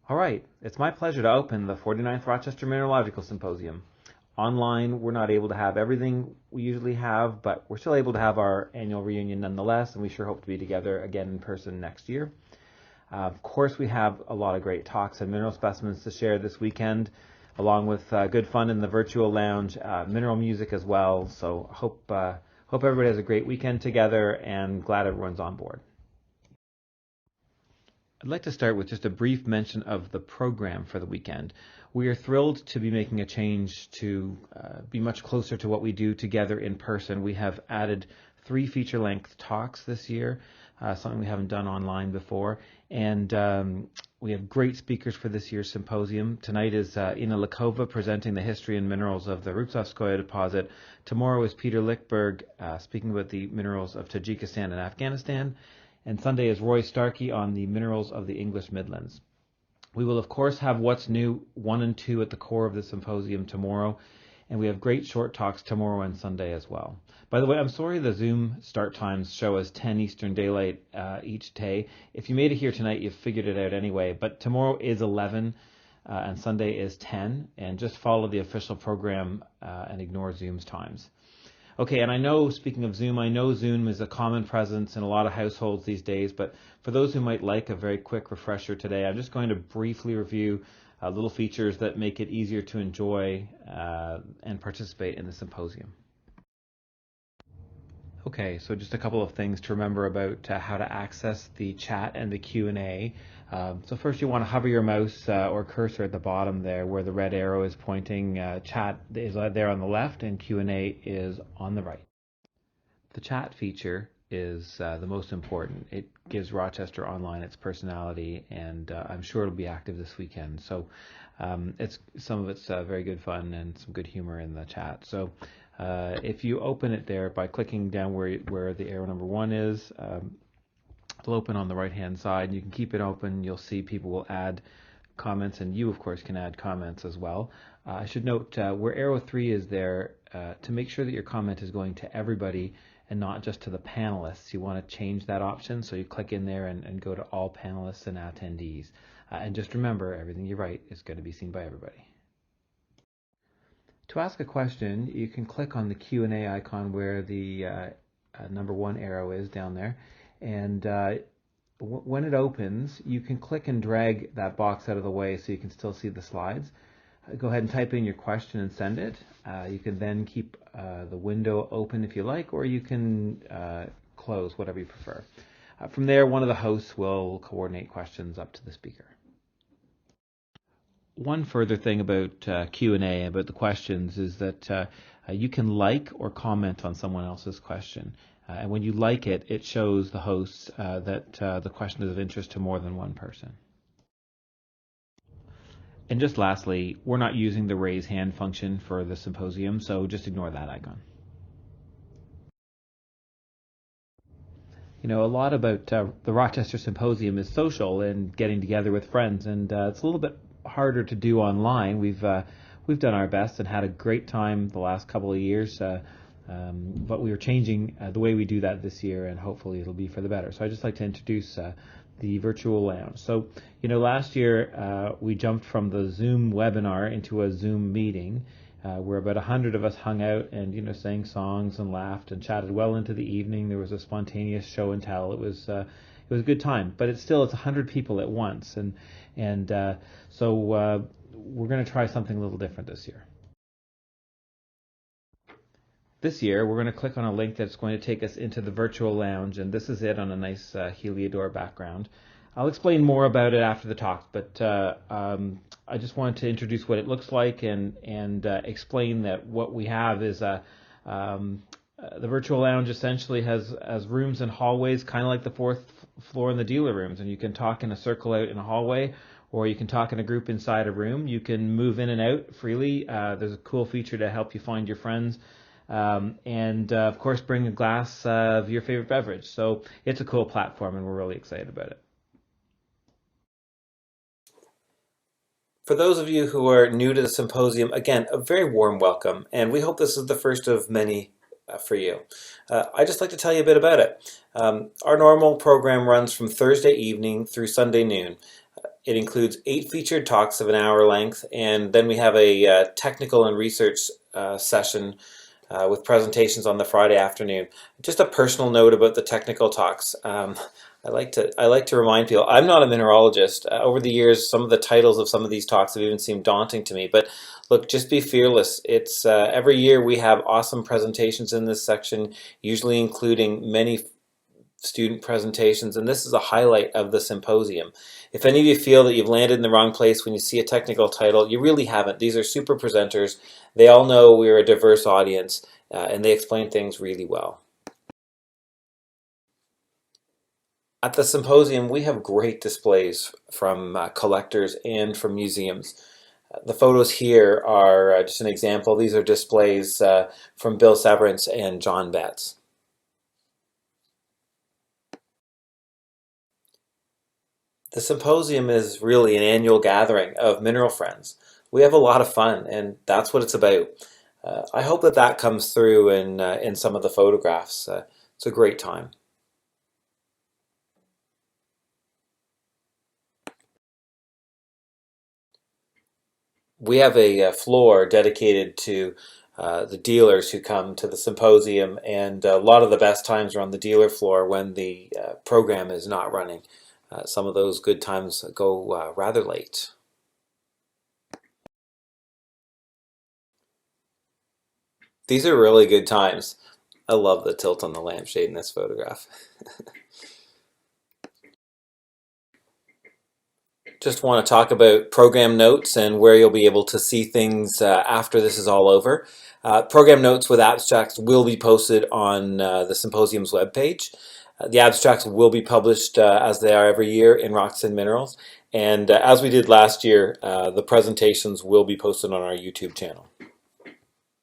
All right, it's my pleasure to open the 49th Rochester Mineralogical Symposium. Online, we're not able to have everything we usually have, but we're still able to have our annual reunion nonetheless, and we sure hope to be together again in person next year. Of course, we have a lot of great talks and mineral specimens to share this weekend, along with good fun in the virtual lounge, mineral music as well. So hope everybody has a great weekend together, and glad everyone's on board. I'd like to start with just a brief mention of the program for the weekend. We are thrilled to be making a change to be much closer to what we do together in person. We have added 3 feature-length talks this year, something we haven't done online before, and we have great speakers for this year's symposium. Tonight is Ina Lakova presenting the history and minerals of the Rutsovskoye deposit. Tomorrow is Peter Lichtberg speaking about the minerals of Tajikistan and Afghanistan. And Sunday is Roy Starkey on the minerals of the English Midlands. We will, of course, have What's New 1 and 2 at the core of the symposium tomorrow, and we have great short talks tomorrow and Sunday as well. By the way, I'm sorry the Zoom start times show as 10 Eastern Daylight each day. If you made it here tonight, you've figured it out anyway, but tomorrow is 11 and Sunday is 10, and just follow the official program and ignore Zoom's times. Okay, and I know, speaking of Zoom, I know Zoom is a common presence in a lot of households these days, but for those who might like a very quick refresher today, I'm just going to briefly review little features that make it easier to enjoy and participate in the symposium. Okay, so just a couple of things to remember about how to access the chat and the Q&A. So first you want to hover your mouse or cursor at the bottom there where the red arrow is pointing. Chat is there on the left and Q&A is on the right. The chat feature is the most important. It gives Rochester Online its personality, and I'm sure it'll be active this weekend. So some of it's very good fun and some good humor in the chat. So if you open it there by clicking down where the arrow number 1 is, it'll open on the right hand side. You can keep it open. You'll see people will add comments, and you of course can add comments as well. I should note where arrow 3 is there, to make sure that your comment is going to everybody and not just to the panelists. You want to change that option, so you click in there and go to all panelists and attendees. And just remember, everything you write is going to be seen by everybody. To ask a question, you can click on the Q&A icon where the number 1 arrow is down there, and when it opens, you can click and drag that box out of the way so you can still see the slides. Go ahead and type in your question and send it. You can then keep the window open if you like, or you can close, whatever you prefer. From there, one of the hosts will coordinate questions up to the speaker. One further thing about Q&A, about the questions, is that you can like or comment on someone else's question. And when you like it, it shows the hosts that the question is of interest to more than one person. And just lastly, we're not using the raise hand function for the symposium, so just ignore that icon. You know, a lot about the Rochester Symposium is social and getting together with friends, and it's a little bit harder to do online. We've done our best and had a great time the last couple of years, but we are changing the way we do that this year, and hopefully it'll be for the better. So I'd just like to introduce the virtual lounge. So, you know, last year we jumped from the Zoom webinar into a Zoom meeting where about 100 of us hung out and, you know, sang songs and laughed and chatted well into the evening. There was a spontaneous show and tell. It was a good time, but it's 100 people at once, and so we're going to try something a little different this year. This year, we're going to click on a link that's going to take us into the virtual lounge, and this is it on a nice Heliodor background. I'll explain more about it after the talk, but I just wanted to introduce what it looks like and explain that what we have is the virtual lounge essentially has rooms and hallways, kind of like the 4th floor in the dealer rooms, and you can talk in a circle out in a hallway, or you can talk in a group inside a room. You can move in and out freely. There's a cool feature to help you find your friends. And of course bring a glass of your favorite beverage. So it's a cool platform and we're really excited about it. For those of you who are new to the symposium, again, a very warm welcome, and we hope this is the first of many for you. I'd just like to tell you a bit about it. Our normal program runs from Thursday evening through Sunday noon. It includes 8 featured talks of an hour length, and then we have a technical and research session with presentations on the Friday afternoon. Just a personal note about the technical talks. I like to remind people I'm not a mineralogist. Over the years, some of the titles of some of these talks have even seemed daunting to me. But look, just be fearless. It's every year we have awesome presentations in this section, usually including many student presentations, and this is a highlight of the symposium. If any of you feel that you've landed in the wrong place when you see a technical title, you really haven't. These are super presenters. They all know we're a diverse audience, and they explain things really well. At the symposium, we have great displays from collectors and from museums. The photos here are just an example. These are displays from Bill Severance and John Betts. The symposium is really an annual gathering of mineral friends. We have a lot of fun, and that's what it's about. I hope that comes through in some of the photographs. It's a great time. We have a floor dedicated to the dealers who come to the symposium, and a lot of the best times are on the dealer floor when the program is not running. Some of those good times go rather late. These are really good times. I love the tilt on the lampshade in this photograph. Just want to talk about program notes and where you'll be able to see things after this is all over. Program notes with abstracts will be posted on the Symposium's webpage. The abstracts will be published as they are every year in Rocks and Minerals. And as we did last year, the presentations will be posted on our YouTube channel.